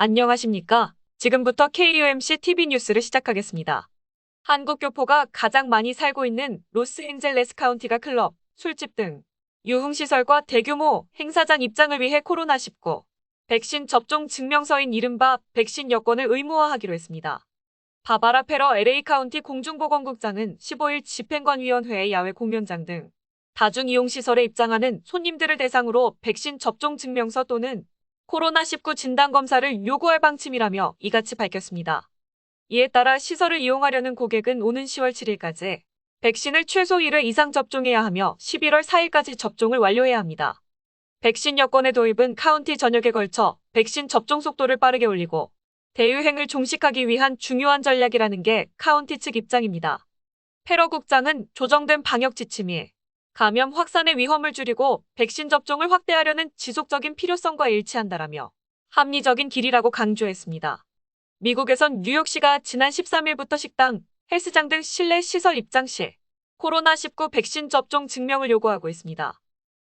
안녕하십니까? 지금부터 KUMC TV 뉴스를 시작하겠습니다. 한국 교포가 가장 많이 살고 있는 로스앤젤레스 카운티가 클럽, 술집 등 유흥시설과 대규모 행사장 입장을 위해 코로나19 백신 접종 증명서인 이른바 백신 여권을 의무화하기로 했습니다. 바바라 페러 LA 카운티 공중보건국장은 15일 집행관위원회의 야외 공연장 등 다중이용시설에 입장하는 손님들을 대상으로 백신 접종 증명서 또는 코로나19 진단검사를 요구할 방침이라며 이같이 밝혔습니다. 이에 따라 시설을 이용하려는 고객은 오는 10월 7일까지 백신을 최소 1회 이상 접종해야 하며 11월 4일까지 접종을 완료해야 합니다. 백신 여권의 도입은 카운티 전역에 걸쳐 백신 접종 속도를 빠르게 올리고 대유행을 종식하기 위한 중요한 전략이라는 게 카운티 측 입장입니다. 페러 국장은 조정된 방역 지침이 감염 확산의 위험을 줄이고 백신 접종을 확대하려는 지속적인 필요성과 일치한다라며 합리적인 길이라고 강조했습니다. 미국에선 뉴욕시가 지난 13일부터 식당, 헬스장 등 실내 시설 입장 시 코로나19 백신 접종 증명을 요구하고 있습니다.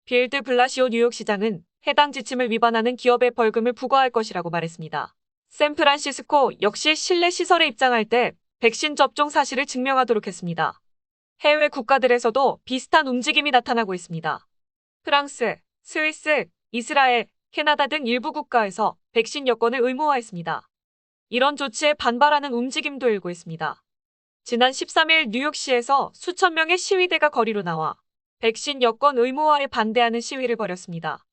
빌드 블라시오 뉴욕시장은 해당 지침을 위반하는 기업에 벌금을 부과할 것이라고 말했습니다. 샌프란시스코 역시 실내 시설에 입장할 때 백신 접종 사실을 증명하도록 했습니다. 해외 국가들에서도 비슷한 움직임이 나타나고 있습니다. 프랑스, 스위스, 이스라엘, 캐나다 등 일부 국가에서 백신 여권을 의무화했습니다. 이런 조치에 반발하는 움직임도 일고 있습니다. 지난 13일 뉴욕시에서 수천 명의 시위대가 거리로 나와 백신 여권 의무화에 반대하는 시위를 벌였습니다.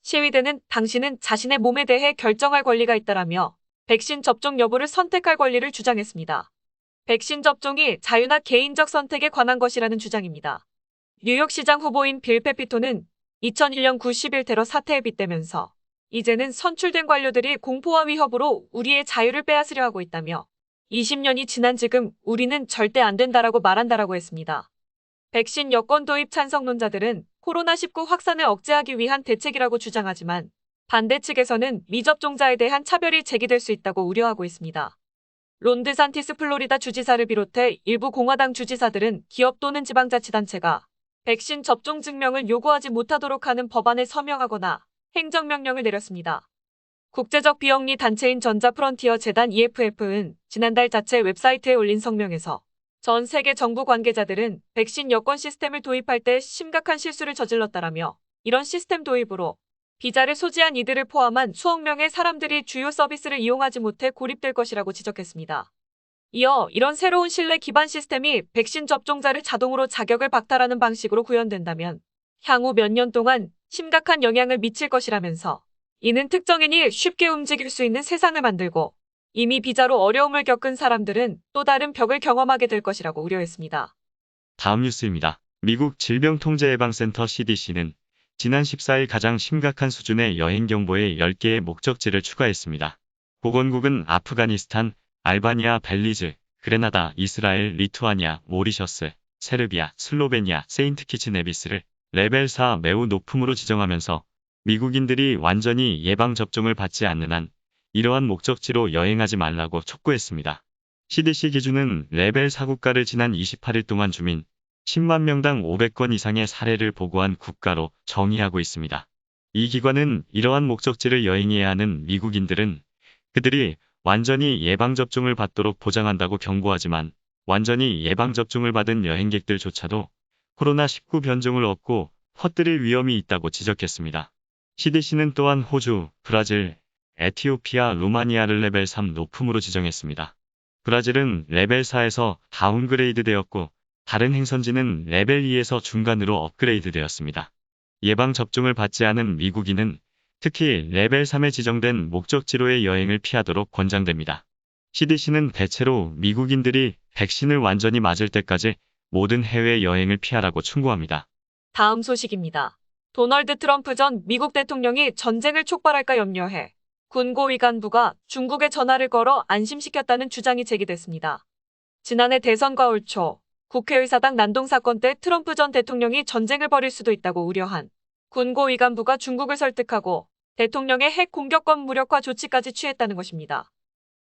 시위대는 당신은 자신의 몸에 대해 결정할 권리가 있다라며 백신 접종 여부를 선택할 권리를 주장했습니다. 백신 접종이 자유나 개인적 선택에 관한 것이라는 주장입니다. 뉴욕시장 후보인 빌 페피토는 2001년 9.11 테러 사태에 빗대면서 이제는 선출된 관료들이 공포와 위협으로 우리의 자유를 빼앗으려 하고 있다며 20년이 지난 지금 우리는 절대 안 된다라고 말한다라고 했습니다. 백신 여권 도입 찬성론자들은 코로나19 확산을 억제하기 위한 대책이라고 주장하지만 반대 측에서는 미접종자에 대한 차별이 제기될 수 있다고 우려하고 있습니다. 론 드산티스 플로리다 주지사를 비롯해 일부 공화당 주지사들은 기업 또는 지방자치단체가 백신 접종 증명을 요구하지 못하도록 하는 법안에 서명하거나 행정명령을 내렸습니다. 국제적 비영리 단체인 전자프론티어 재단 EFF는 지난달 자체 웹사이트에 올린 성명에서 전 세계 정부 관계자들은 백신 여권 시스템을 도입할 때 심각한 실수를 저질렀다라며 이런 시스템 도입으로 비자를 소지한 이들을 포함한 수억 명의 사람들이 주요 서비스를 이용하지 못해 고립될 것이라고 지적했습니다. 이어 이런 새로운 신뢰 기반 시스템이 백신 접종자를 자동으로 자격을 박탈하는 방식으로 구현된다면 향후 몇 년 동안 심각한 영향을 미칠 것이라면서 이는 특정인이 쉽게 움직일 수 있는 세상을 만들고 이미 비자로 어려움을 겪은 사람들은 또 다른 벽을 경험하게 될 것이라고 우려했습니다. 다음 뉴스입니다. 미국 질병통제예방센터 CDC는 지난 14일 가장 심각한 수준의 여행 경보에 10개의 목적지를 추가했습니다. 보건국은 아프가니스탄, 알바니아, 벨리즈, 그레나다, 이스라엘, 리투아니아, 모리셔스, 세르비아, 슬로베니아, 세인트키츠네비스를 레벨 4 매우 높음으로 지정하면서 미국인들이 완전히 예방접종을 받지 않는 한 이러한 목적지로 여행하지 말라고 촉구했습니다. CDC 기준은 레벨 4 국가를 지난 28일 동안 주민 10만 명당 500건 이상의 사례를 보고한 국가로 정의하고 있습니다. 이 기관은 이러한 목적지를 여행해야 하는 미국인들은 그들이 완전히 예방접종을 받도록 보장한다고 경고하지만 완전히 예방접종을 받은 여행객들조차도 코로나19 변종을 얻고 퍼뜨릴 위험이 있다고 지적했습니다. CDC는 또한 호주, 브라질, 에티오피아, 루마니아를 레벨 3 높음으로 지정했습니다. 브라질은 레벨 4에서 다운그레이드 되었고 다른 행선지는 레벨 2에서 중간으로 업그레이드 되었습니다. 예방접종을 받지 않은 미국인은 특히 레벨 3에 지정된 목적지로의 여행을 피하도록 권장됩니다. CDC는 대체로 미국인들이 백신을 완전히 맞을 때까지 모든 해외 여행을 피하라고 충고합니다. 다음 소식입니다. 도널드 트럼프 전 미국 대통령이 전쟁을 촉발할까 염려해 군고위간부가 중국에 전화를 걸어 안심시켰다는 주장이 제기됐습니다. 지난해 대선과 올 초 국회의사당 난동 사건 때 트럼프 전 대통령이 전쟁을 벌일 수도 있다고 우려한 군고위간부가 중국을 설득하고 대통령의 핵 공격권 무력화 조치까지 취했다는 것입니다.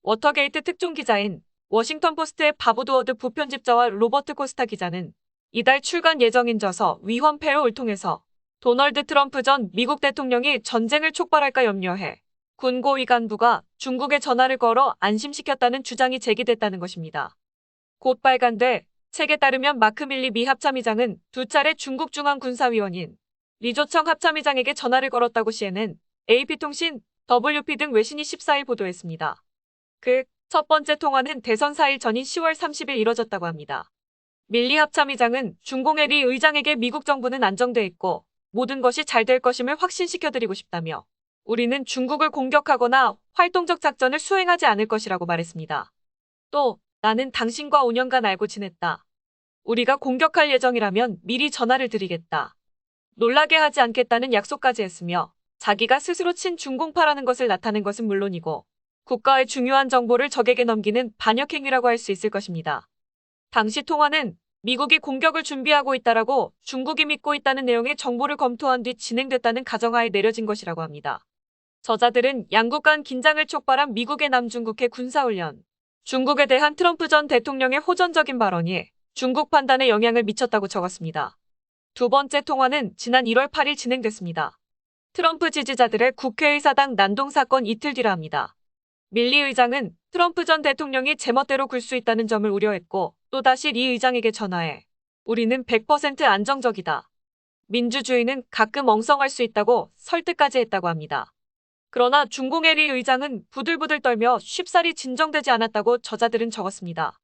워터게이트 특종 기자인 워싱턴포스트의 바보드워드 부편집자와 로버트 코스타 기자는 이달 출간 예정인 저서 위헌 페로를 통해서 도널드 트럼프 전 미국 대통령이 전쟁을 촉발할까 염려해 군 고위 간부가 중국에 전화를 걸어 안심시켰다는 주장이 제기됐다는 것입니다. 곧 발간돼 책에 따르면 마크 밀리 미 합참의장은 두 차례 중국 중앙군사위원인 리조청 합참의장에게 전화를 걸었다고 CNN, AP통신, WP 등 외신이 14일 보도했습니다. 그 첫 번째 통화는 대선 4일 전인 10월 30일 이뤄졌다고 합니다. 밀리 합참의장은 중공의 리 의장에게 미국 정부는 안정돼 있고 모든 것이 잘 될 것임을 확신시켜드리고 싶다며 우리는 중국을 공격하거나 활동적 작전을 수행하지 않을 것이라고 말했습니다. 또 나는 당신과 5년간 알고 지냈다. 우리가 공격할 예정이라면 미리 전화를 드리겠다. 놀라게 하지 않겠다는 약속까지 했으며 자기가 스스로 친중공파라는 것을 나타낸 것은 물론이고 국가의 중요한 정보를 적에게 넘기는 반역행위라고 할 수 있을 것입니다. 당시 통화는 미국이 공격을 준비하고 있다라고 중국이 믿고 있다는 내용의 정보를 검토한 뒤 진행됐다는 가정하에 내려진 것이라고 합니다. 저자들은 양국 간 긴장을 촉발한 미국의 남중국해 군사훈련, 중국에 대한 트럼프 전 대통령의 호전적인 발언이 중국 판단에 영향을 미쳤다고 적었습니다. 두 번째 통화는 지난 1월 8일 진행됐습니다. 트럼프 지지자들의 국회의사당 난동 사건 이틀 뒤라 합니다. 밀리 의장은 트럼프 전 대통령이 제멋대로 굴 수 있다는 점을 우려했고 또다시 리 의장에게 전화해 우리는 100% 안정적이다. 민주주의는 가끔 엉성할 수 있다고 설득까지 했다고 합니다. 그러나 중공의 리 의장은 부들부들 떨며 쉽사리 진정되지 않았다고 저자들은 적었습니다.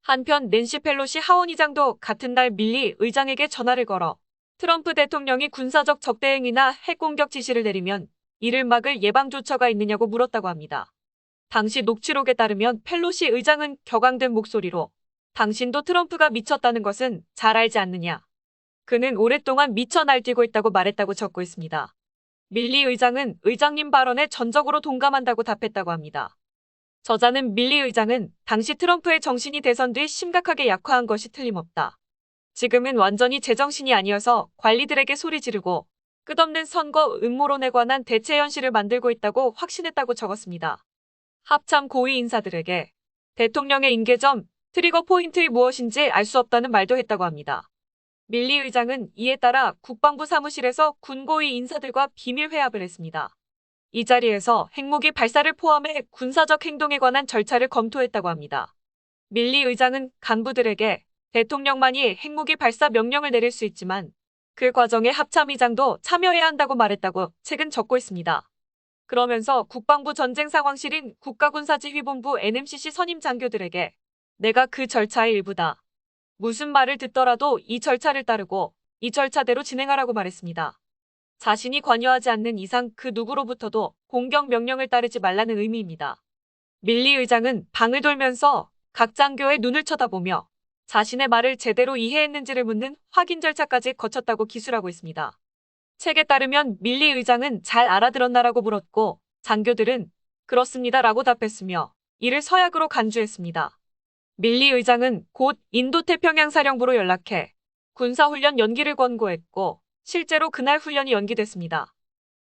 한편 낸시 펠로시 하원의장도 같은 날 밀리 의장에게 전화를 걸어 트럼프 대통령이 군사적 적대행위나 핵공격 지시를 내리면 이를 막을 예방조처가 있느냐고 물었다고 합니다. 당시 녹취록에 따르면 펠로시 의장은 격앙된 목소리로 당신도 트럼프가 미쳤다는 것은 잘 알지 않느냐. 그는 오랫동안 미쳐 날뛰고 있다고 말했다고 적고 있습니다. 밀리 의장은 의장님 발언에 전적으로 동감한다고 답했다고 합니다. 저자는 밀리 의장은 당시 트럼프의 정신이 대선 뒤 심각하게 약화한 것이 틀림없다. 지금은 완전히 제정신이 아니어서 관리들에게 소리 지르고 끝없는 선거 음모론에 관한 대체 현실을 만들고 있다고 확신했다고 적었습니다. 합참 고위 인사들에게 대통령의 임계점, 트리거 포인트이 무엇인지 알 수 없다는 말도 했다고 합니다. 밀리 의장은 이에 따라 국방부 사무실에서 군 고위 인사들과 비밀 회합을 했습니다. 이 자리에서 핵무기 발사를 포함해 군사적 행동에 관한 절차를 검토했다고 합니다. 밀리 의장은 간부들에게 대통령만이 핵무기 발사 명령을 내릴 수 있지만 그 과정에 합참의장도 참여해야 한다고 말했다고 책은 적고 있습니다. 그러면서 국방부 전쟁상황실인 국가군사지휘본부 NMCC 선임 장교들에게 내가 그 절차의 일부다. 무슨 말을 듣더라도 이 절차를 따르고 이 절차대로 진행하라고 말했습니다. 자신이 관여하지 않는 이상 그 누구로부터도 공격 명령을 따르지 말라는 의미입니다. 밀리 의장은 방을 돌면서 각 장교의 눈을 쳐다보며 자신의 말을 제대로 이해했는지를 묻는 확인 절차까지 거쳤다고 기술하고 있습니다. 책에 따르면 밀리 의장은 잘 알아들었나라고 물었고 장교들은 그렇습니다라고 답했으며 이를 서약으로 간주했습니다. 밀리 의장은 곧 인도태평양 사령부로 연락해 군사훈련 연기를 권고했고 실제로 그날 훈련이 연기됐습니다.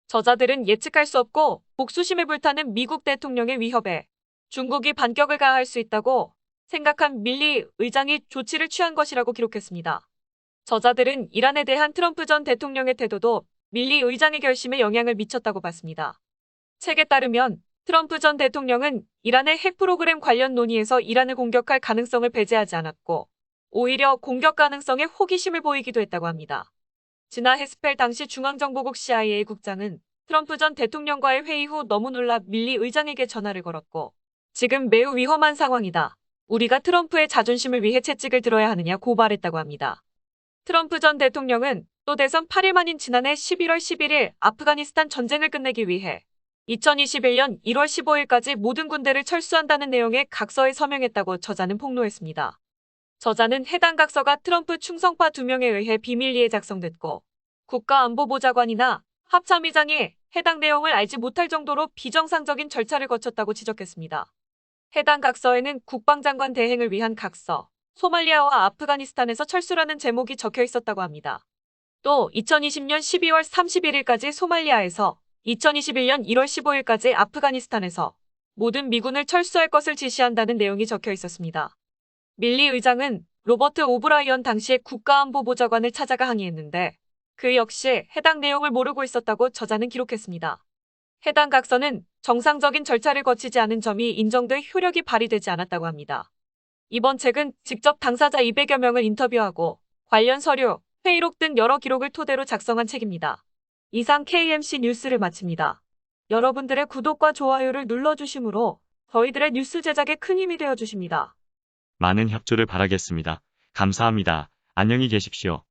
저자들은 예측할 수 없고 복수심에 불타는 미국 대통령의 위협에 중국이 반격을 가할 수 있다고 생각한 밀리 의장이 조치를 취한 것이라고 기록했습니다. 저자들은 이란에 대한 트럼프 전 대통령의 태도도 밀리 의장의 결심에 영향을 미쳤다고 봤습니다. 책에 따르면 트럼프 전 대통령은 이란의 핵 프로그램 관련 논의에서 이란을 공격할 가능성을 배제하지 않았고 오히려 공격 가능성에 호기심을 보이기도 했다고 합니다. 지나 헤스펠 당시 중앙정보국 CIA 국장은 트럼프 전 대통령과의 회의 후 너무 놀라 밀리 의장에게 전화를 걸었고 지금 매우 위험한 상황이다. 우리가 트럼프의 자존심을 위해 채찍을 들어야 하느냐 고발했다고 합니다. 트럼프 전 대통령은 또 대선 8일 만인 지난해 11월 11일 아프가니스탄 전쟁을 끝내기 위해 2021년 1월 15일까지 모든 군대를 철수한다는 내용의 각서에 서명했다고 저자는 폭로했습니다. 저자는 해당 각서가 트럼프 충성파 2명에 의해 비밀리에 작성됐고 국가안보보좌관이나 합참의장이 해당 내용을 알지 못할 정도로 비정상적인 절차를 거쳤다고 지적했습니다. 해당 각서에는 국방장관 대행을 위한 각서, 소말리아와 아프가니스탄에서 철수라는 제목이 적혀 있었다고 합니다. 또 2020년 12월 31일까지 소말리아에서 2021년 1월 15일까지 아프가니스탄에서 모든 미군을 철수할 것을 지시한다는 내용이 적혀 있었습니다. 밀리 의장은 로버트 오브라이언 당시의 국가안보보좌관을 찾아가 항의했는데 그 역시 해당 내용을 모르고 있었다고 저자는 기록했습니다. 해당 각서는 정상적인 절차를 거치지 않은 점이 인정돼 효력이 발휘되지 않았다고 합니다. 이번 책은 직접 당사자 200여 명을 인터뷰하고 관련 서류, 회의록 등 여러 기록을 토대로 작성한 책입니다. 이상 KMC 뉴스를 마칩니다. 여러분들의 구독과 좋아요를 눌러주심으로 저희들의 뉴스 제작에 큰 힘이 되어주십니다. 많은 협조를 바라겠습니다. 감사합니다. 안녕히 계십시오.